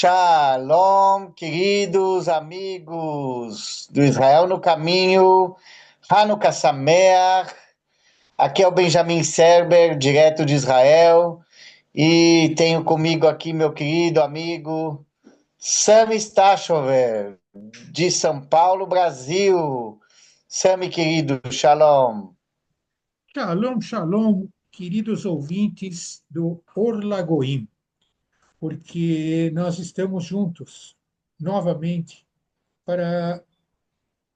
Shalom, queridos amigos do Israel no Caminho, Hanukkah Sameach. Aqui é o Benjamin Serber, direto de Israel, e tenho comigo aqui meu querido amigo Sami Stachover, de São Paulo, Brasil. Sami, querido, Shalom. Shalom, shalom, queridos ouvintes do Orla Goim, porque nós estamos juntos novamente para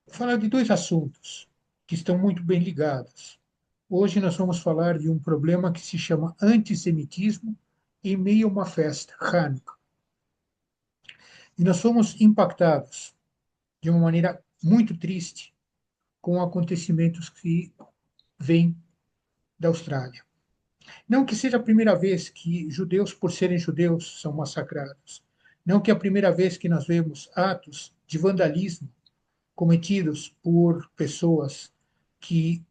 falar de dois assuntos que estão muito bem ligados. Hoje nós vamos falar de um problema que se chama antissemitismo em meio a uma festa, Hanukkah. E nós fomos impactados de uma maneira muito triste com acontecimentos que vêm da Austrália. Não que seja a primeira vez que judeus, por serem judeus, são massacrados. Não que é a primeira vez que nós vemos atos de vandalismo cometidos por pessoas que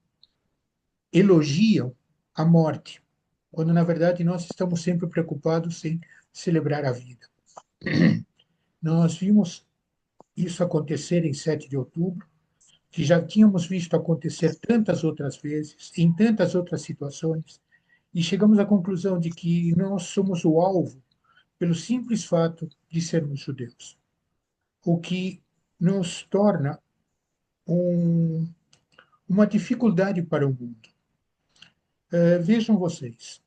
elogiam a morte, quando na verdade nós estamos sempre preocupados em celebrar a vida. Nós vimos isso acontecer em 7 de outubro, que já tínhamos visto acontecer tantas outras vezes, em tantas outras situações, e chegamos à conclusão de que nós somos o alvo pelo simples fato de sermos judeus, o que nos torna um, uma dificuldade para o mundo. Vejam vocês,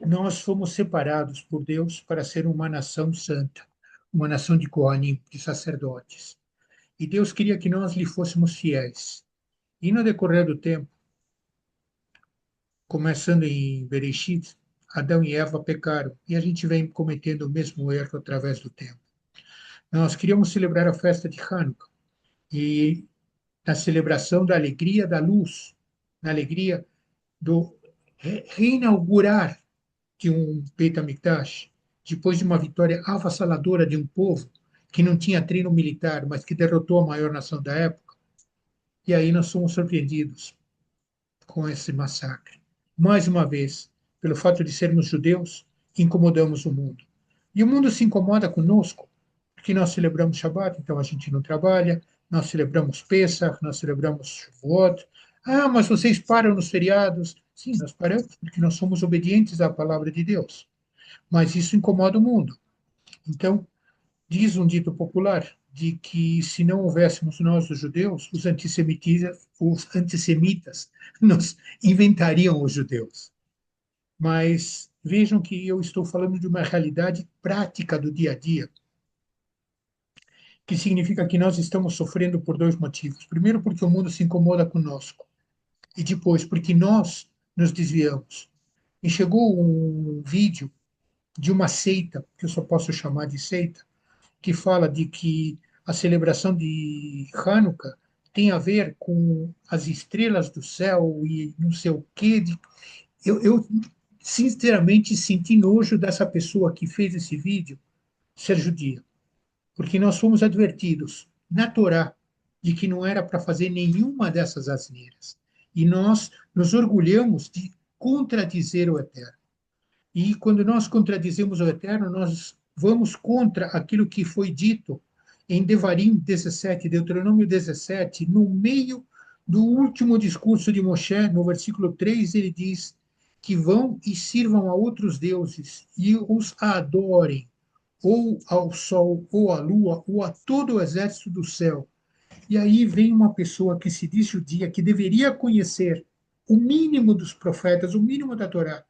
nós fomos separados por Deus para ser uma nação santa, uma nação de Kohanim, de sacerdotes. E Deus queria que nós lhe fôssemos fiéis. E no decorrer do tempo, começando em Bereshit, Adão e Eva pecaram, e a gente vem cometendo o mesmo erro através do tempo. Nós queríamos celebrar a festa de Hanukkah, e na celebração da alegria da luz, na alegria do reinaugurar de um Beit HaMikdash, depois de uma vitória avassaladora de um povo que não tinha treino militar, mas que derrotou a maior nação da época. E aí nós somos surpreendidos com esse massacre. Mais uma vez, pelo fato de sermos judeus, incomodamos o mundo. E o mundo se incomoda conosco, porque nós celebramos Shabbat, então a gente não trabalha, nós celebramos Pesach, nós celebramos Shavuot. Ah, mas vocês param nos feriados. Sim, nós paramos porque nós somos obedientes à palavra de Deus. Mas isso incomoda o mundo. Então, diz um dito popular de que se não houvéssemos nós, os judeus, os antissemitas nos inventariam os judeus. Mas vejam que eu estou falando de uma realidade prática do dia a dia, que significa que nós estamos sofrendo por dois motivos. Primeiro, porque o mundo se incomoda conosco, e depois, porque nós nos desviamos. E chegou um vídeo de uma seita, que eu só posso chamar de seita, que fala de que a celebração de Hanukkah tem a ver com as estrelas do céu e não sei o quê. Eu sinceramente senti nojo dessa pessoa que fez esse vídeo ser judia, porque nós fomos advertidos na Torá de que não era para fazer nenhuma dessas asneiras. E nós nos orgulhamos de contradizer o Eterno. E quando nós contradizemos o Eterno, nós vamos contra aquilo que foi dito em Devarim 17, Deuteronômio 17, no meio do último discurso de Moshe, no versículo 3, ele diz que vão e sirvam a outros deuses e os adorem, ou ao sol, ou à lua, ou a todo o exército do céu. E aí vem uma pessoa que se diz judia, que deveria conhecer o mínimo dos profetas, o mínimo da Torá.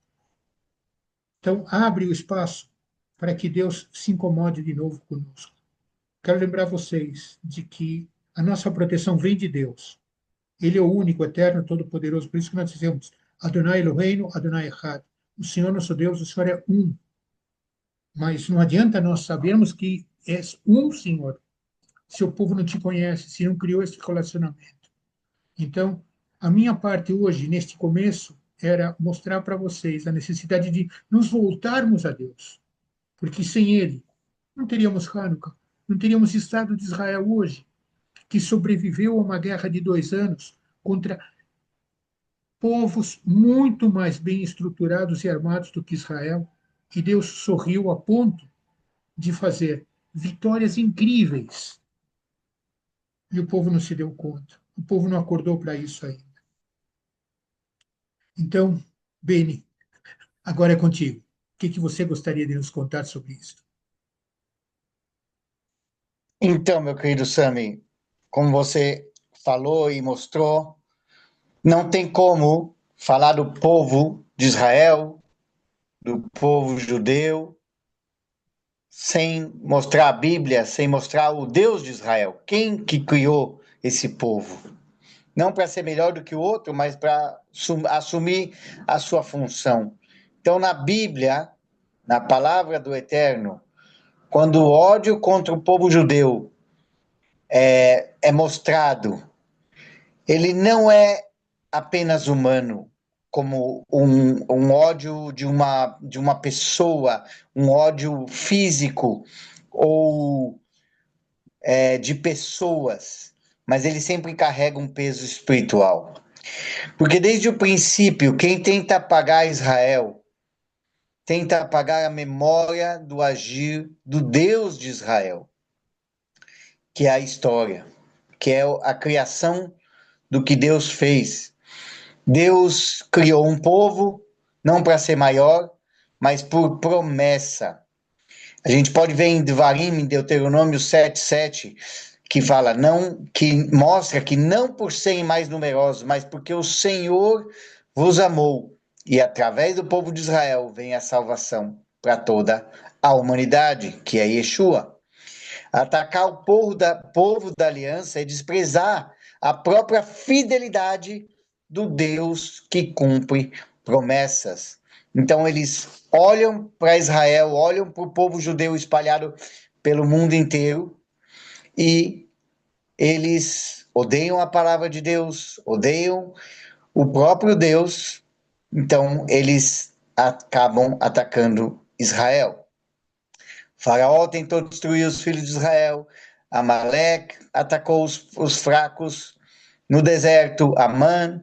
Então, abre o espaço para que Deus se incomode de novo conosco. Quero lembrar vocês de que a nossa proteção vem de Deus. Ele é o único, eterno, todo-poderoso. Por isso que nós dizemos, Adonai Eloheinu, Adonai Echad. O Senhor nosso Deus, o Senhor é um. Mas não adianta nós sabermos que és um Senhor, se o povo não te conhece, se não criou esse relacionamento. Então, a minha parte hoje, neste começo, era mostrar para vocês a necessidade de nos voltarmos a Deus, porque sem Ele não teríamos Hanukkah, não teríamos Estado de Israel hoje, que sobreviveu a uma guerra de 2 anos contra povos muito mais bem estruturados e armados do que Israel, e Deus sorriu a ponto de fazer vitórias incríveis. E o povo não se deu conta. O povo não acordou para isso ainda. Então, Beni, agora é contigo. O que você gostaria de nos contar sobre isso? Então, meu querido Sami, como você falou e mostrou, não tem como falar do povo de Israel, do povo judeu, sem mostrar a Bíblia, sem mostrar o Deus de Israel. Quem que criou esse povo? Não para ser melhor do que o outro, mas para assumir a sua função. Então, na Bíblia, na palavra do Eterno, quando o ódio contra o povo judeu é mostrado, ele não é apenas humano, como um ódio de uma pessoa, um ódio físico ou de pessoas, mas ele sempre carrega um peso espiritual. Porque desde o princípio, quem tenta apagar Israel, tenta apagar a memória do agir do Deus de Israel, que é a história, que é a criação do que Deus fez. Deus criou um povo, não para ser maior, mas por promessa. A gente pode ver em Devarim, em Deuteronômio 7:7, que fala não, que mostra que não por serem mais numerosos, mas porque o Senhor vos amou e através do povo de Israel vem a salvação para toda a humanidade, que é Yeshua. Atacar o povo da aliança é desprezar a própria fidelidade do Deus que cumpre promessas. Então eles olham para Israel, olham para o povo judeu espalhado pelo mundo inteiro e eles odeiam a palavra de Deus, odeiam o próprio Deus, então eles acabam atacando Israel. Faraó tentou destruir os filhos de Israel, Amaleque atacou os fracos no deserto, Amã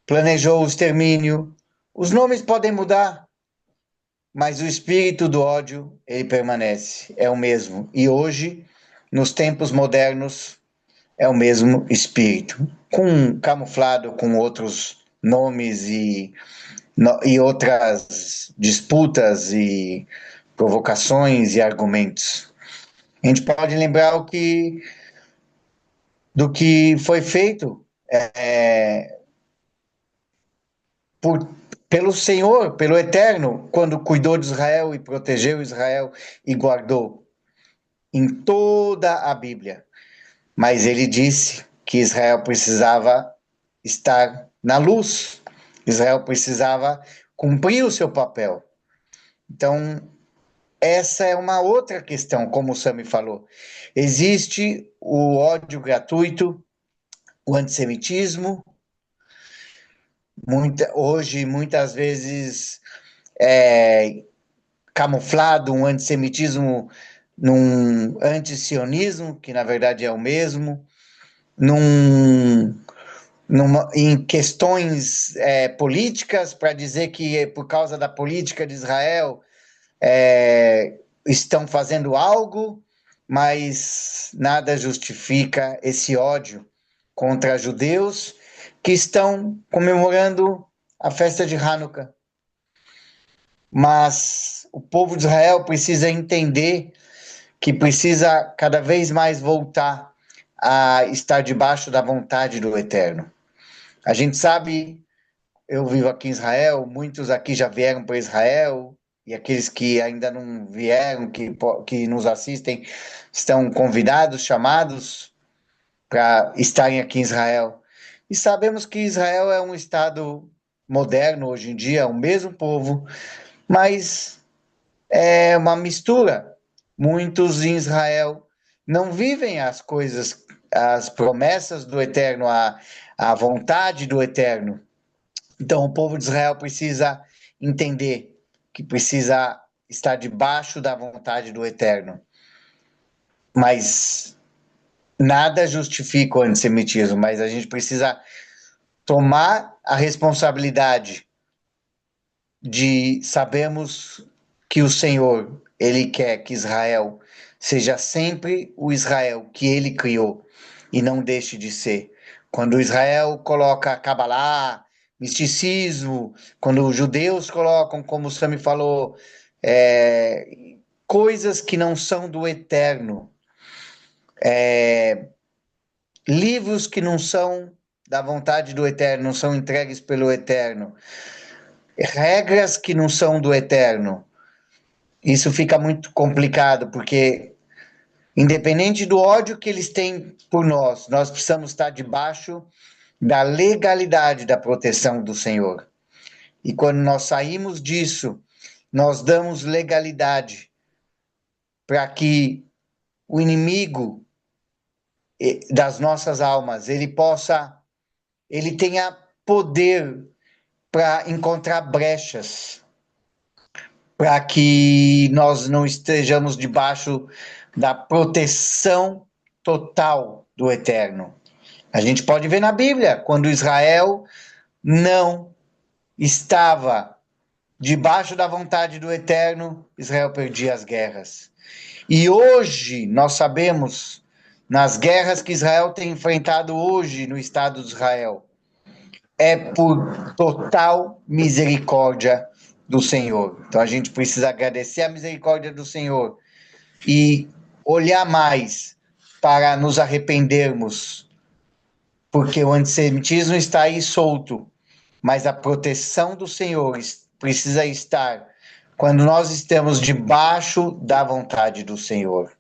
planejou o extermínio. Os nomes podem mudar, mas o espírito do ódio, ele permanece, é o mesmo. E hoje, nos tempos modernos, é o mesmo espírito, camuflado com outros nomes e outras disputas e provocações e argumentos. A gente pode lembrar do que foi feito por, pelo Senhor, pelo Eterno, quando cuidou de Israel e protegeu Israel e guardou em toda a Bíblia. Mas ele disse que Israel precisava estar na luz, Israel precisava cumprir o seu papel. Então, essa é uma outra questão, como o Sami falou. Existe o ódio gratuito, o antissemitismo, hoje muitas vezes camuflado um antissemitismo num antisionismo, que na verdade é o mesmo, em questões políticas, para dizer que por causa da política de Israel estão fazendo algo, mas nada justifica esse ódio contra judeus que estão comemorando a festa de Hanukkah. Mas o povo de Israel precisa entender que precisa cada vez mais voltar a estar debaixo da vontade do Eterno. A gente sabe, eu vivo aqui em Israel, muitos aqui já vieram para Israel, e aqueles que ainda não vieram, que nos assistem, estão convidados, chamados para estarem aqui em Israel. E sabemos que Israel é um estado moderno hoje em dia, o mesmo povo, mas é uma mistura. Muitos em Israel não vivem as coisas, as promessas do Eterno, a vontade do Eterno. Então, o povo de Israel precisa entender que precisa estar debaixo da vontade do Eterno. Mas nada justifica o antissemitismo, mas a gente precisa tomar a responsabilidade de sabermos que o Senhor, ele quer que Israel seja sempre o Israel que ele criou e não deixe de ser. Quando Israel coloca Kabbalah, misticismo, quando os judeus colocam, como o Sami falou, coisas que não são do eterno, livros que não são da vontade do eterno, não são entregues pelo eterno, regras que não são do eterno. Isso fica muito complicado, porque independente do ódio que eles têm por nós, nós precisamos estar debaixo da legalidade da proteção do Senhor. E quando nós saímos disso, nós damos legalidade para que o inimigo das nossas almas, ele tenha poder para encontrar brechas, para que nós não estejamos debaixo da proteção total do Eterno. A gente pode ver na Bíblia, quando Israel não estava debaixo da vontade do Eterno, Israel perdia as guerras. E hoje nós sabemos, nas guerras que Israel tem enfrentado hoje no Estado de Israel, é por total misericórdia do Senhor. Então a gente precisa agradecer a misericórdia do Senhor e olhar mais para nos arrependermos, porque o antissemitismo está aí solto, mas a proteção do Senhor precisa estar quando nós estamos debaixo da vontade do Senhor.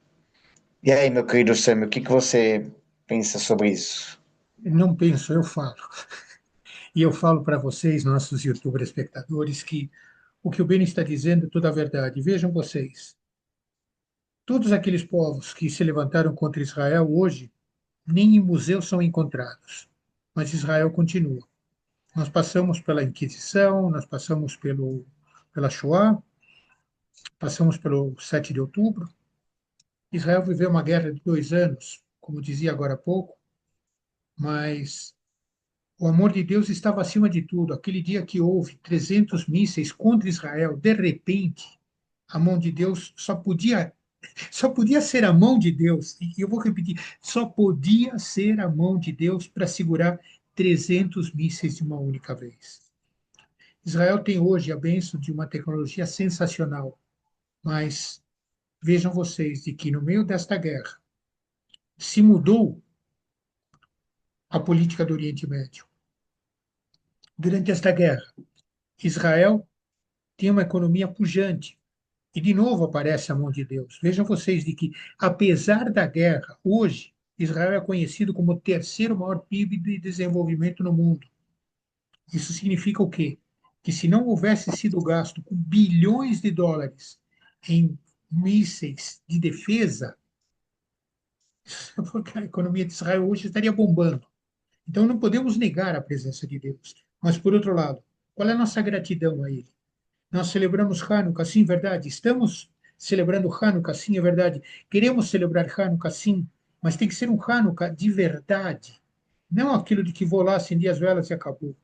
E aí, meu querido Samuel, o que você pensa sobre isso? Não penso, eu falo. E eu falo para vocês, nossos YouTuber espectadores, que o que o Beni está dizendo é toda a verdade. Vejam vocês, todos aqueles povos que se levantaram contra Israel hoje, nem em museu são encontrados, mas Israel continua. Nós passamos pela Inquisição, nós passamos pela Shoah, passamos pelo 7 de outubro. Israel viveu uma guerra de 2 anos, como dizia agora há pouco, mas o amor de Deus estava acima de tudo. Aquele dia que houve 300 mísseis contra Israel, de repente, a mão de Deus só podia ser a mão de Deus. E eu vou repetir, só podia ser a mão de Deus para segurar 300 mísseis de uma única vez. Israel tem hoje a bênção de uma tecnologia sensacional, mas vejam vocês de que no meio desta guerra se mudou a política do Oriente Médio. Durante esta guerra, Israel tinha uma economia pujante. E de novo aparece a mão de Deus. Vejam vocês de que, apesar da guerra, hoje, Israel é conhecido como o terceiro maior PIB de desenvolvimento no mundo. Isso significa o quê? Que se não houvesse sido gasto com bilhões de dólares em mísseis de defesa, a economia de Israel hoje estaria bombando. Então não podemos negar a presença de Deus. Mas, por outro lado, qual é a nossa gratidão a Ele? Nós celebramos Hanukkah, sim, verdade. Estamos celebrando Hanukkah, sim, é verdade. Queremos celebrar Hanukkah, sim, mas tem que ser um Hanukkah de verdade. Não aquilo de que vou lá, acendi as velas e acabou.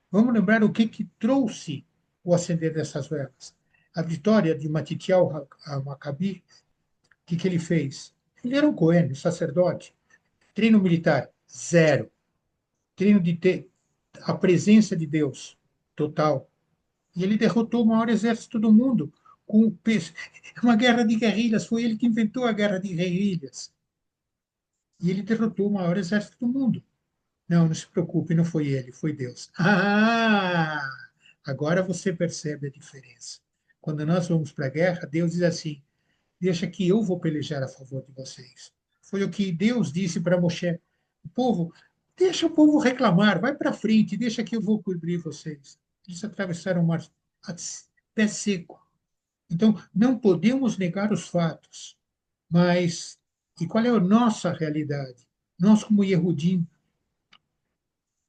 Vamos lembrar o que trouxe o acender dessas velas. A vitória de Matitiel Maccabi, o que ele fez? Ele era um Cohen, um sacerdote. Treino militar, zero. Treino de ter a presença de Deus, total. E ele derrotou o maior exército do mundo com uma guerra de guerrilhas. Foi ele que inventou a guerra de guerrilhas. E ele derrotou o maior exército do mundo. Não, não se preocupe, não foi ele, foi Deus. Ah, agora você percebe a diferença. Quando nós vamos para a guerra, Deus diz assim: deixa que eu vou pelejar a favor de vocês. Foi o que Deus disse para Moshe: o povo, deixa o povo reclamar, vai para frente, deixa que eu vou cobrir vocês. Eles atravessaram o mar a pé seco. Então, não podemos negar os fatos, mas e qual é a nossa realidade? Nós, como Yehudim,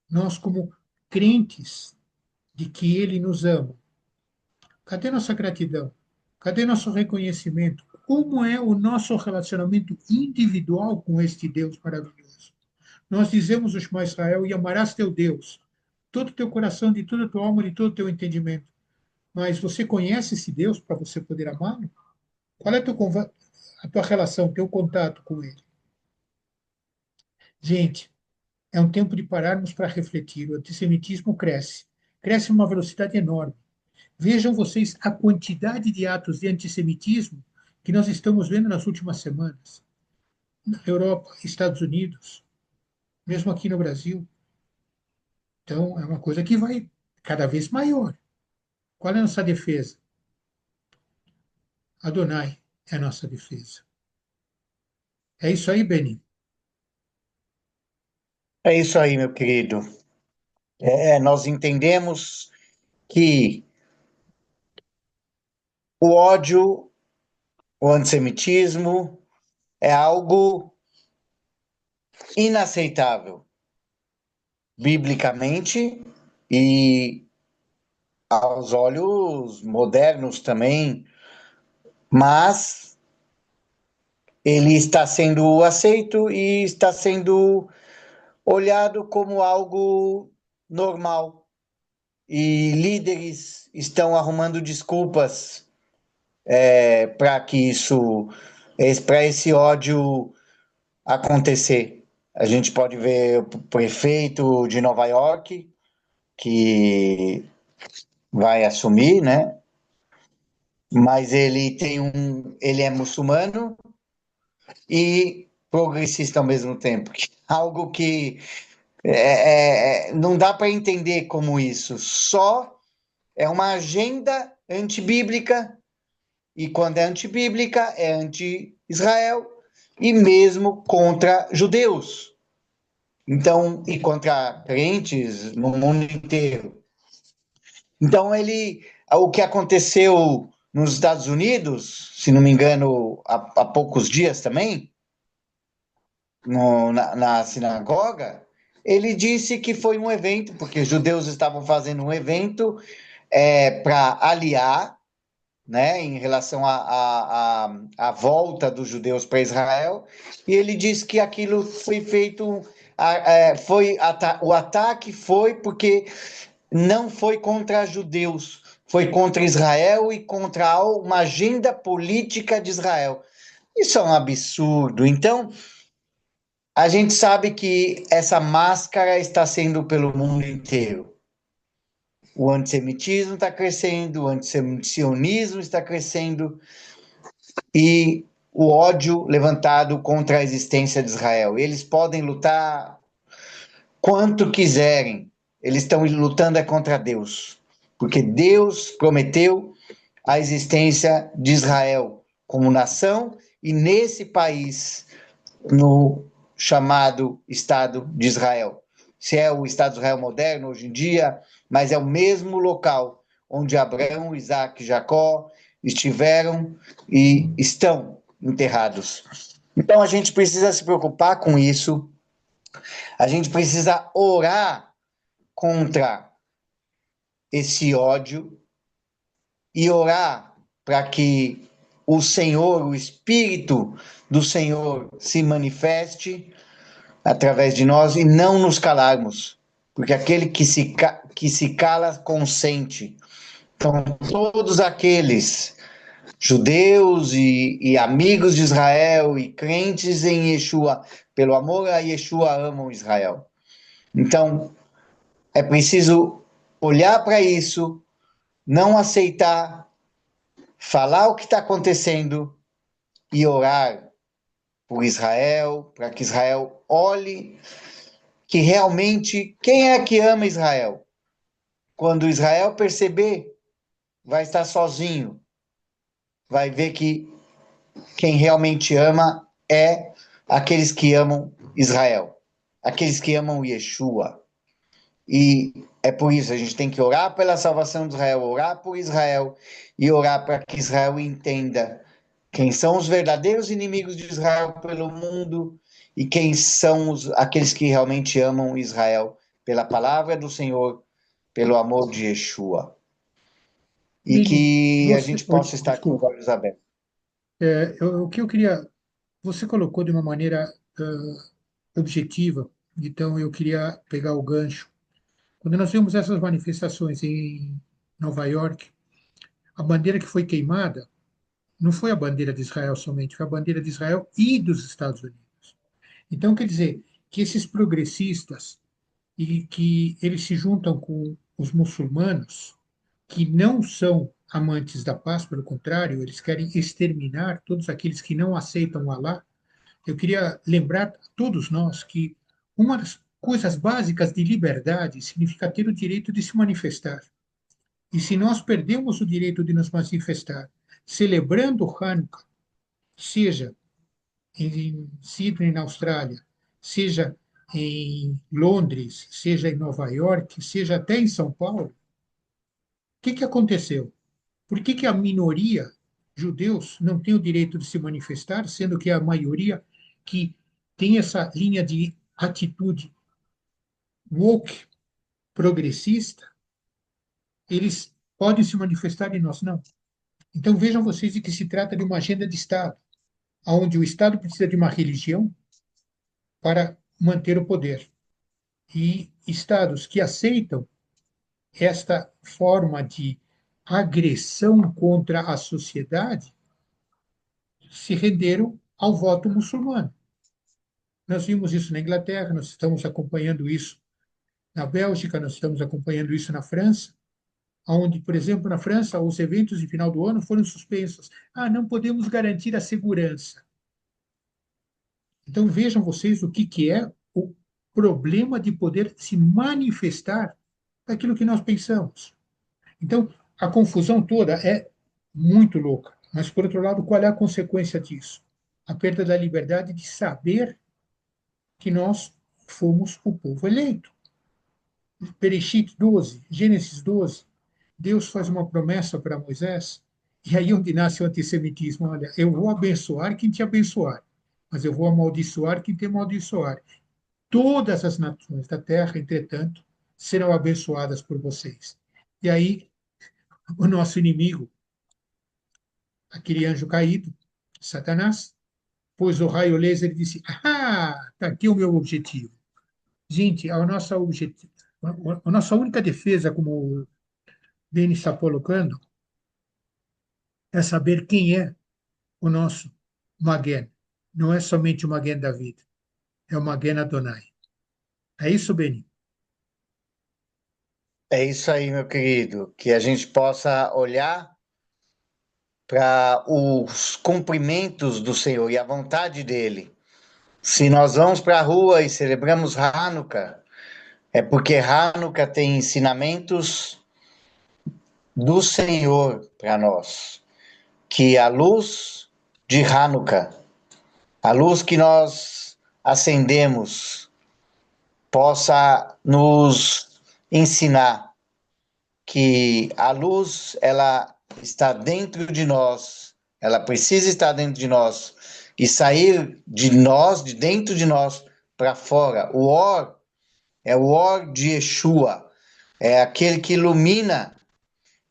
nós, como crentes de que Ele nos ama, cadê nossa gratidão? Cadê nosso reconhecimento? Como é o nosso relacionamento individual com este Deus maravilhoso? Nós dizemos o Shema Israel: e amarás teu Deus, todo o teu coração, de toda a tua alma, de todo o teu entendimento. Mas você conhece esse Deus para você poder amá-lo? Qual é a tua relação, teu contato com ele? Gente, é um tempo de pararmos para refletir. O antissemitismo cresce. Cresce em uma velocidade enorme. Vejam vocês a quantidade de atos de antissemitismo que nós estamos vendo nas últimas semanas. Na Europa, Estados Unidos, mesmo aqui no Brasil. Então, é uma coisa que vai cada vez maior. Qual é a nossa defesa? Adonai é a nossa defesa. É isso aí, Beni. É isso aí, meu querido. Nós entendemos que o ódio, o antissemitismo é algo inaceitável, biblicamente e aos olhos modernos também, mas ele está sendo aceito e está sendo olhado como algo normal. E líderes estão arrumando desculpas para que para esse ódio acontecer. A gente pode ver o prefeito de Nova York, que vai assumir, né? Mas ele é muçulmano e progressista ao mesmo tempo. Algo que não dá para entender como isso. Só é uma agenda antibíblica, e quando é antibíblica, é anti-Israel e mesmo contra judeus. Então, e contra crentes no mundo inteiro. Então, o que aconteceu nos Estados Unidos, se não me engano, há poucos dias também, na sinagoga, ele disse que foi um evento, porque os judeus estavam fazendo um evento para aliar, né, em relação à volta dos judeus para Israel, e ele disse que aquilo foi feito, o ataque foi porque não foi contra judeus, foi contra Israel e contra uma agenda política de Israel. Isso é um absurdo. Então, a gente sabe que essa máscara está sendo pelo mundo inteiro. O antissemitismo está crescendo, o antissionismo está crescendo e o ódio levantado contra a existência de Israel. Eles podem lutar quanto quiserem, eles estão lutando contra Deus, porque Deus prometeu a existência de Israel como nação e nesse país, no chamado Estado de Israel. Se é o Estado de Israel moderno hoje em dia, mas é o mesmo local onde Abraão, Isaac e Jacó estiveram e estão enterrados. Então a gente precisa se preocupar com isso, a gente precisa orar contra esse ódio e orar para que o Senhor, o Espírito do Senhor se manifeste através de nós e não nos calarmos, porque aquele que se cala consente. Então, todos aqueles judeus e amigos de Israel e crentes em Yeshua, pelo amor a Yeshua, amam Israel. Então, é preciso olhar para isso, não aceitar, falar o que está acontecendo e orar por Israel, para que Israel olhe que realmente quem é que ama Israel? Quando Israel perceber, vai estar sozinho, vai ver que quem realmente ama é aqueles que amam Israel, aqueles que amam Yeshua. E é por isso a gente tem que orar pela salvação de Israel, orar por Israel e orar para que Israel entenda quem são os verdadeiros inimigos de Israel pelo mundo e quem são aqueles que realmente amam Israel pela palavra do Senhor, pelo amor de Yeshua. E Beni, que a você. gente Oi, possa estar com os desculpa. olhos abertos. O que eu queria. Você colocou de uma maneira objetiva, então eu queria pegar o gancho. Quando nós vimos essas manifestações em Nova York, a bandeira que foi queimada não foi a bandeira de Israel somente, foi a bandeira de Israel e dos Estados Unidos. Então, quer dizer, que esses progressistas e que eles se juntam com os muçulmanos, que não são amantes da paz, pelo contrário, eles querem exterminar todos aqueles que não aceitam Alá. Eu queria lembrar a todos nós que uma das coisas básicas de liberdade significa ter o direito de se manifestar. E se nós perdemos o direito de nos manifestar, celebrando Hanukkah, seja em Sydney, na Austrália, seja em Londres, seja em Nova York, seja até em São Paulo, o que aconteceu? Por que a minoria, judeus, não tem o direito de se manifestar, sendo que a maioria que tem essa linha de atitude woke, progressista, eles podem se manifestar e nós não? Então vejam vocês de que se trata de uma agenda de Estado, onde o Estado precisa de uma religião para manter o poder. E estados que aceitam esta forma de agressão contra a sociedade se renderam ao voto muçulmano. Nós vimos isso na Inglaterra, nós estamos acompanhando isso na Bélgica, nós estamos acompanhando isso na França, onde, por exemplo, na França, os eventos de final do ano foram suspensos. Ah, não podemos garantir a segurança. Então vejam vocês o que é o problema de poder se manifestar daquilo que nós pensamos. Então, a confusão toda é muito louca. Mas, por outro lado, qual é a consequência disso? A perda da liberdade de saber que nós fomos o povo eleito. Bereshit 12, Gênesis 12, Deus faz uma promessa para Moisés, e aí onde nasce o antissemitismo, olha, eu vou abençoar quem te abençoar, mas eu vou amaldiçoar quem te amaldiçoar. Todas as nações da terra, entretanto, serão abençoadas por vocês. E aí, o nosso inimigo, aquele anjo caído, Satanás, pôs o raio laser e disse: Ah, está aqui o meu objetivo. Gente, a nossa única defesa, como o Denis está colocando, é saber quem é o nosso Maguen. Não é somente o Maguen da vida, é o Maguen Adonai. É isso, Beni? É isso aí, meu querido, que a gente possa olhar para os cumprimentos do Senhor e a vontade dele. Se nós vamos para a rua e celebramos Hanukkah, é porque Hanukkah tem ensinamentos do Senhor para nós, que a luz de Hanukkah, a luz que nós acendemos, possa nos ensinar que a luz ela está dentro de nós, ela precisa estar dentro de nós e sair de nós, de dentro de nós para fora. O Or é o Or de Yeshua, é aquele que ilumina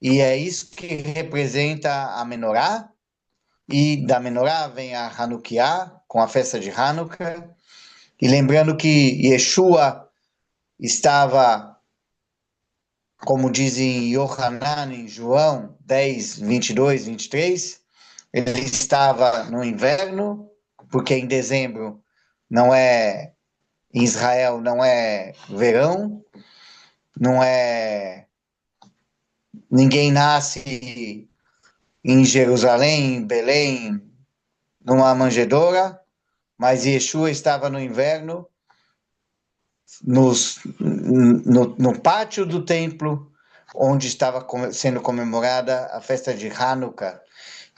e é isso que representa a Menorá. E da Menorá vem a Hanukkah, com a festa de Hanukkah. E lembrando que Yeshua estava, como dizem Yohanan em João 10, 22, 23, ele estava no inverno, porque em dezembro não é, em Israel não é verão, não é, ninguém nasce em Jerusalém, em Belém, numa manjedoura, mas Yeshua estava no inverno, no pátio do templo, onde estava sendo comemorada a festa de Hanukkah.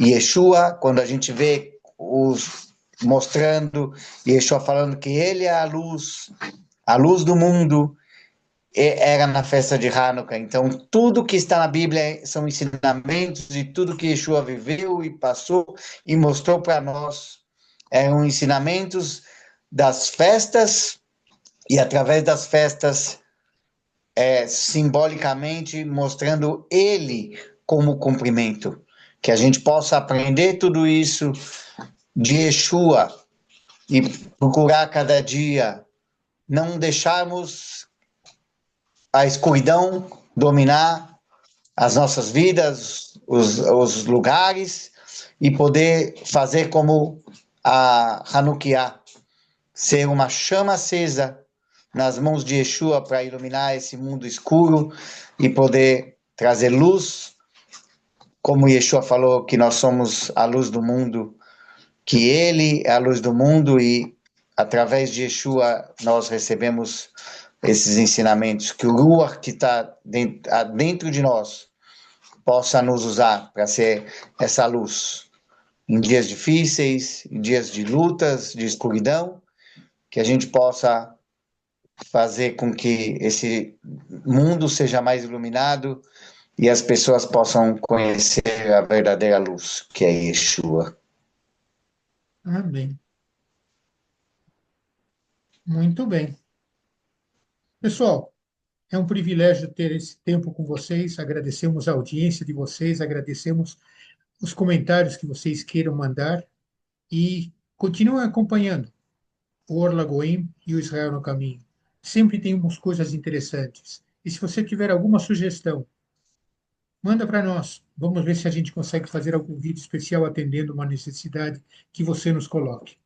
Yeshua, quando a gente vê os mostrando, Yeshua falando que ele é a luz do mundo, era na festa de Hanukkah. Então, tudo que está na Bíblia são ensinamentos de tudo que Yeshua viveu e passou e mostrou para nós. Eram ensinamentos das festas e através das festas, simbolicamente mostrando ele como cumprimento. Que a gente possa aprender tudo isso de Yeshua e procurar cada dia não deixarmos a escuridão dominar as nossas vidas, os lugares, e poder fazer como a Hanukkah, ser uma chama acesa nas mãos de Yeshua para iluminar esse mundo escuro e poder trazer luz, como Yeshua falou que nós somos a luz do mundo, que Ele é a luz do mundo e através de Yeshua nós recebemos esses ensinamentos, que o Ruach que está dentro de nós possa nos usar para ser essa luz em dias difíceis, em dias de lutas, de escuridão, que a gente possa fazer com que esse mundo seja mais iluminado e as pessoas possam conhecer a verdadeira luz, que é Yeshua. Amém. Muito bem. Pessoal, é um privilégio ter esse tempo com vocês. Agradecemos a audiência de vocês, agradecemos os comentários que vocês queiram mandar e continuem acompanhando o Orla Goim e o Israel no Caminho. Sempre temos coisas interessantes. E se você tiver alguma sugestão, manda para nós. Vamos ver se a gente consegue fazer algum vídeo especial atendendo uma necessidade que você nos coloque.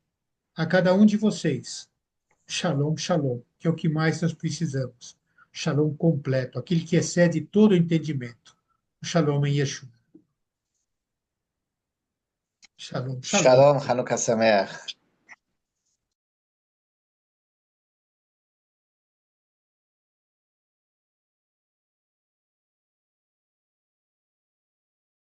A cada um de vocês, Shalom, Shalom, que é o que mais nós precisamos. Shalom completo, aquele que excede todo o entendimento. O Shalom em Yeshua. Shalom, Shalom. Shalom, Hanukkah Sameach.